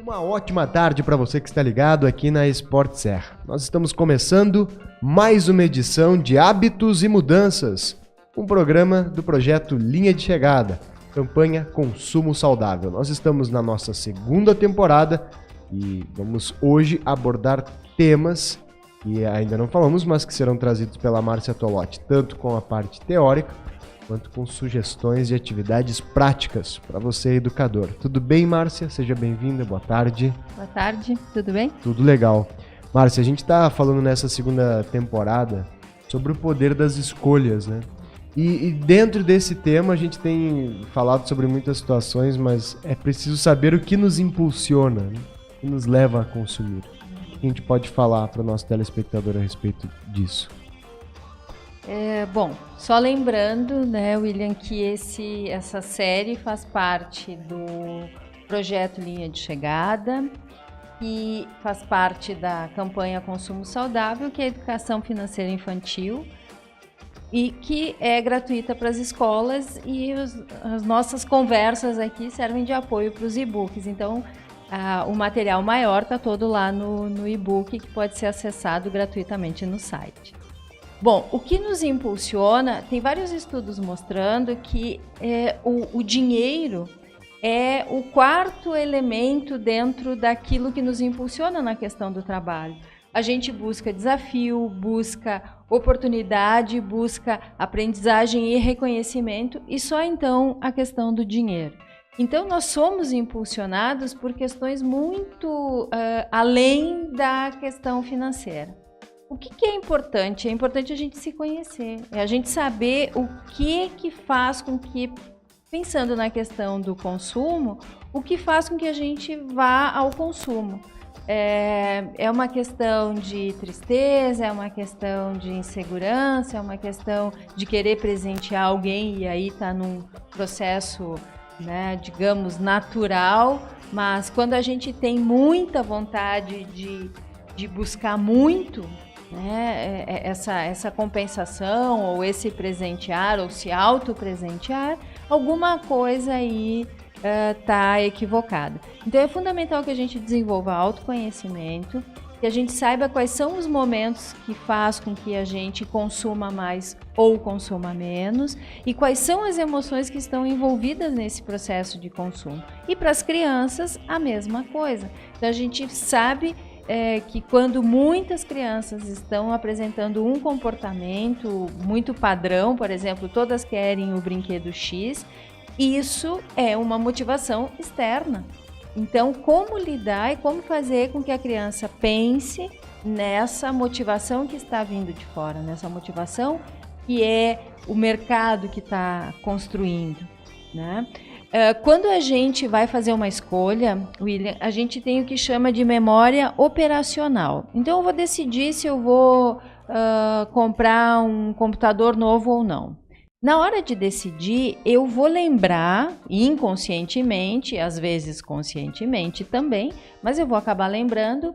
Uma ótima tarde para você que está ligado aqui na Esporte Serra. Nós estamos começando mais uma edição de Hábitos e Mudanças, um programa do projeto Linha de Chegada, campanha Consumo Saudável. Nós estamos na nossa segunda temporada e vamos hoje abordar temas que ainda não falamos, mas que serão trazidos pela Márcia Tolotti, tanto com a parte teórica, quanto com sugestões de atividades práticas para você, educador. Tudo bem, Márcia? Seja bem-vinda, boa tarde. Boa tarde, tudo bem? Tudo legal. Márcia, a gente está falando nessa segunda temporada sobre o poder das escolhas, né? E dentro desse tema a gente tem falado sobre muitas situações, mas é preciso saber o que nos impulsiona, né? O que nos leva a consumir. O que a gente pode falar para o nosso telespectador a respeito disso? Bom, só lembrando, né, William, que essa série faz parte do projeto Linha de Chegada e faz parte da campanha Consumo Saudável, que é a educação financeira infantil e que é gratuita para as escolas, e as nossas conversas aqui servem de apoio para os e-books. Então, o material maior está todo lá no e-book, que pode ser acessado gratuitamente no site. Bom, o que nos impulsiona, tem vários estudos mostrando que o dinheiro é o quarto elemento dentro daquilo que nos impulsiona na questão do trabalho. A gente busca desafio, busca oportunidade, busca aprendizagem e reconhecimento, e só então a questão do dinheiro. Então, nós somos impulsionados por questões muito além da questão financeira. O que é importante? É importante a gente se conhecer, é a gente saber o que faz com que, pensando na questão do consumo, o que faz com que a gente vá ao consumo. É uma questão de tristeza, é uma questão de insegurança, é uma questão de querer presentear alguém e aí está num processo, né, digamos, natural, mas quando a gente tem muita vontade de buscar muito, né, essa compensação ou esse presentear ou se autopresentear, alguma coisa aí está equivocada. Então é fundamental que a gente desenvolva autoconhecimento, que a gente saiba quais são os momentos que faz com que a gente consuma mais ou consuma menos e quais são as emoções que estão envolvidas nesse processo de consumo. E para as crianças, a mesma coisa. Então a gente sabe que quando muitas crianças estão apresentando um comportamento muito padrão, por exemplo, todas querem o brinquedo X, isso é uma motivação externa. Então, como lidar e como fazer com que a criança pense nessa motivação que está vindo de fora, nessa motivação que é o mercado que está construindo, né? Quando a gente vai fazer uma escolha, William, a gente tem o que chama de memória operacional. Então, eu vou decidir se eu vou comprar um computador novo ou não. Na hora de decidir, eu vou lembrar inconscientemente, às vezes conscientemente também, mas eu vou acabar lembrando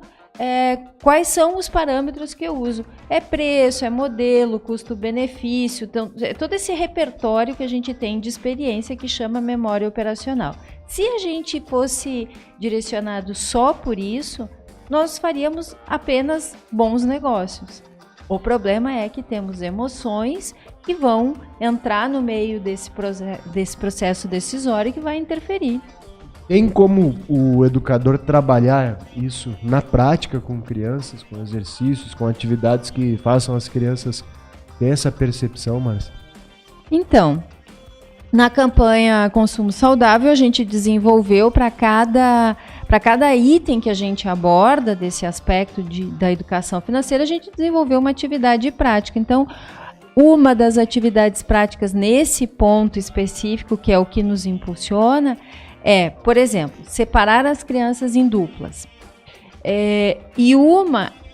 quais são os parâmetros que eu uso. É preço, é modelo, custo-benefício, então, todo esse repertório que a gente tem de experiência que chama memória operacional. Se a gente fosse direcionado só por isso, nós faríamos apenas bons negócios. O problema é que temos emoções que vão entrar no meio desse processo decisório que vai interferir. Tem como o educador trabalhar isso na prática com crianças, com exercícios, com atividades que façam as crianças ter essa percepção, Márcia? Então, na campanha Consumo Saudável, a gente desenvolveu para cada item que a gente aborda desse aspecto da educação financeira, a gente desenvolveu uma atividade prática. Então, uma das atividades práticas nesse ponto específico, que é o que nos impulsiona, por exemplo, separar as crianças em duplas. E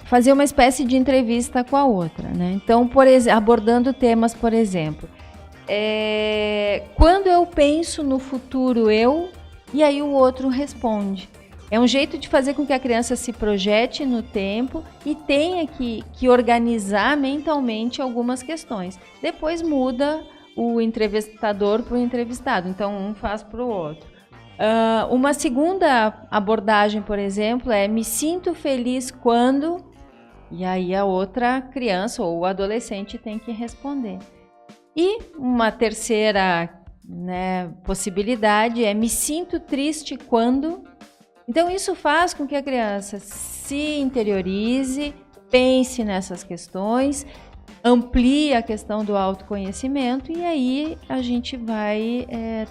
fazer uma espécie de entrevista com a outra, né? Então, abordando temas, por exemplo, quando eu penso no futuro, e aí o outro responde. É um jeito de fazer com que a criança se projete no tempo e tenha que organizar mentalmente algumas questões. Depois muda o entrevistador para o entrevistado, então um faz para o outro. Uma segunda abordagem, por exemplo, é me sinto feliz quando... E aí a outra criança ou o adolescente tem que responder. E uma terceira, né, possibilidade é me sinto triste quando... Então isso faz com que a criança se interiorize, pense nessas questões, amplie a questão do autoconhecimento e aí a gente vai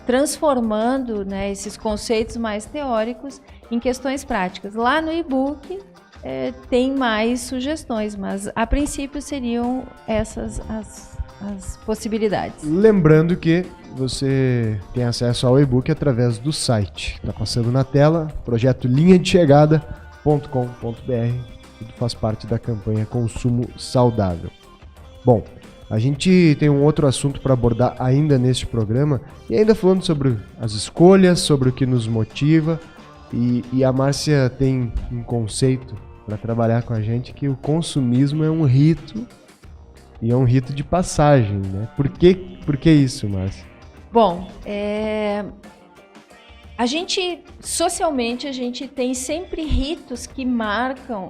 transformando, né, esses conceitos mais teóricos em questões práticas. Lá no e-book tem mais sugestões, mas a princípio seriam essas as possibilidades. Lembrando que você tem acesso ao e-book através do site. Está passando na tela, projeto linhadechegada.com.br. Tudo faz parte da campanha Consumo Saudável. Bom, a gente tem um outro assunto para abordar ainda neste programa, e ainda falando sobre as escolhas, sobre o que nos motiva, e a Márcia tem um conceito para trabalhar com a gente, que o consumismo é um rito, e é um rito de passagem, né? Por que isso, Márcia? Bom, socialmente, a gente tem sempre ritos que marcam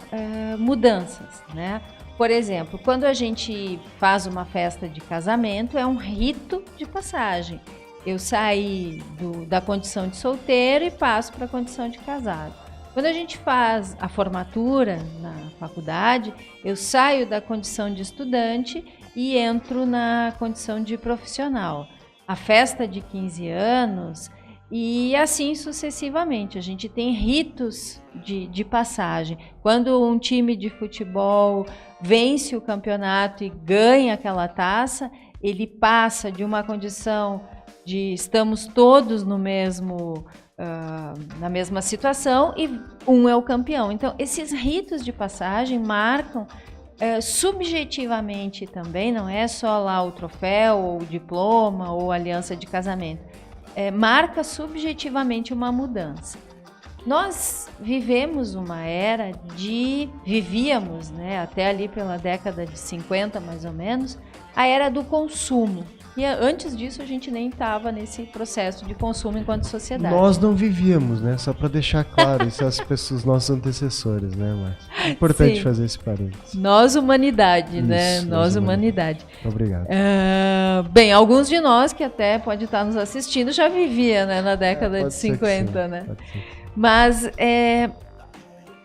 mudanças, né? Por exemplo, quando a gente faz uma festa de casamento, é um rito de passagem. Eu saí da condição de solteiro e passo para a condição de casado. Quando a gente faz a formatura na faculdade, eu saio da condição de estudante e entro na condição de profissional. A festa de 15 anos e assim sucessivamente. A gente tem ritos de passagem. Quando um time de futebol vence o campeonato e ganha aquela taça, ele passa de uma condição de estamos todos no mesmo... na mesma situação e um é o campeão. Então, esses ritos de passagem marcam subjetivamente também, não é só lá o troféu, ou o diploma, ou a aliança de casamento. Marca subjetivamente uma mudança. Nós vivíamos, né, até ali pela década de 50, mais ou menos, a era do consumo. E antes disso a gente nem estava nesse processo de consumo enquanto sociedade. Nós não vivíamos, né? Só para deixar claro isso às pessoas, nossos antecessores, né, Márcia? É importante fazer esse parênteses. Nós, humanidade, isso, né? Nós, humanidade. Obrigado. Bem, alguns de nós que até pode estar nos assistindo já vivia, né, na década de 50, né? Mas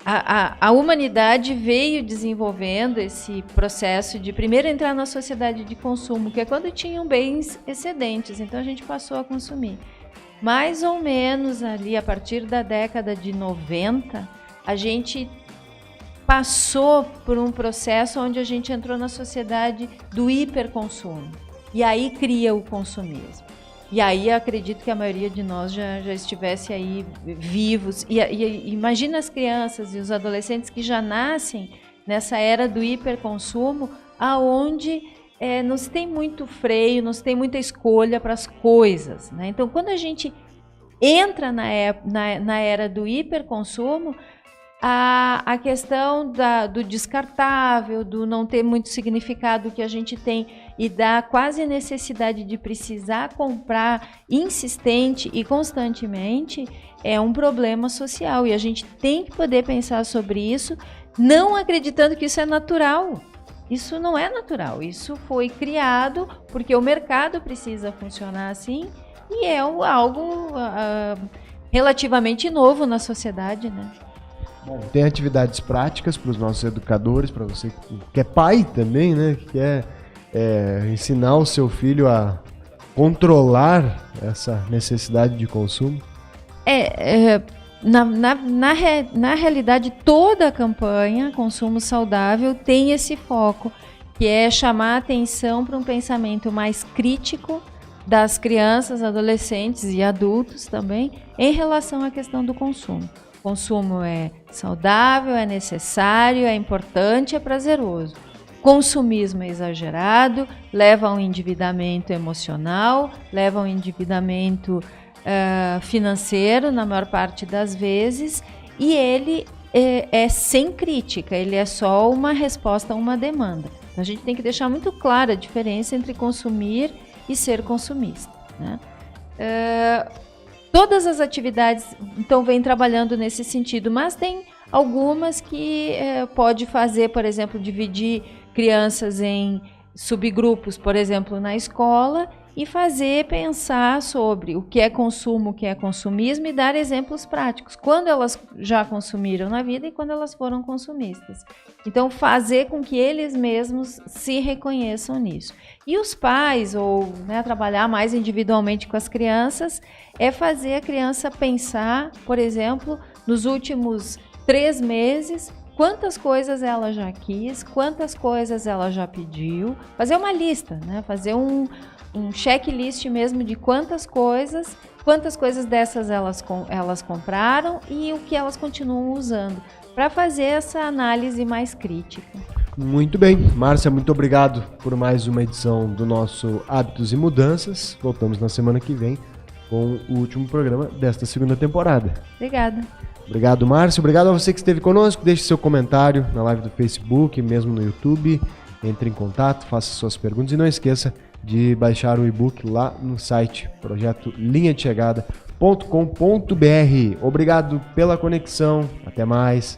a humanidade veio desenvolvendo esse processo de primeiro entrar na sociedade de consumo, que é quando tinham bens excedentes, então a gente passou a consumir. Mais ou menos ali, a partir da década de 90, a gente passou por um processo onde a gente entrou na sociedade do hiperconsumo. E aí cria o consumismo. E aí acredito que a maioria de nós já estivesse aí vivos. E imagina as crianças e os adolescentes que já nascem nessa era do hiperconsumo, aonde não se tem muito freio, não se tem muita escolha para as coisas, né? Então, quando a gente entra na era do hiperconsumo, a questão do descartável, do não ter muito significado que a gente tem e da quase necessidade de precisar comprar insistente e constantemente é um problema social. E a gente tem que poder pensar sobre isso, não acreditando que isso é natural. Isso não é natural. Isso foi criado porque o mercado precisa funcionar assim e é algo relativamente novo na sociedade, né? Bom, tem atividades práticas para os nossos educadores, para você que é pai também, né? Que quer ensinar o seu filho a controlar essa necessidade de consumo. Na realidade, toda a campanha Consumo Saudável tem esse foco, que é chamar a atenção para um pensamento mais crítico das crianças, adolescentes e adultos também em relação à questão do consumo. O consumo é saudável, é necessário, é importante, é prazeroso. Consumismo é exagerado, leva a um endividamento emocional, leva a um endividamento financeiro, na maior parte das vezes, e ele é sem crítica, ele é só uma resposta a uma demanda. Então, a gente tem que deixar muito clara a diferença entre consumir e ser consumista, né? Todas as atividades, então, vêm trabalhando nesse sentido, mas tem algumas que pode fazer, por exemplo, dividir crianças em subgrupos, por exemplo, na escola, e fazer pensar sobre o que é consumo, o que é consumismo e dar exemplos práticos, quando elas já consumiram na vida e quando elas foram consumistas. Então, fazer com que eles mesmos se reconheçam nisso. E os pais, ou trabalhar mais individualmente com as crianças, é fazer a criança pensar, por exemplo, nos últimos 3 meses, quantas coisas ela já quis, quantas coisas ela já pediu, fazer uma lista, fazer um checklist mesmo de quantas coisas dessas elas compraram e o que elas continuam usando, para fazer essa análise mais crítica. Muito bem. Márcia, muito obrigado por mais uma edição do nosso Hábitos e Mudanças. Voltamos na semana que vem com o último programa desta segunda temporada. Obrigada. Obrigado, Márcia. Obrigado a você que esteve conosco. Deixe seu comentário na live do Facebook, mesmo no YouTube. Entre em contato, faça suas perguntas e não esqueça de baixar o e-book lá no site projetolinhadechegada.com.br. Obrigado pela conexão. Até mais.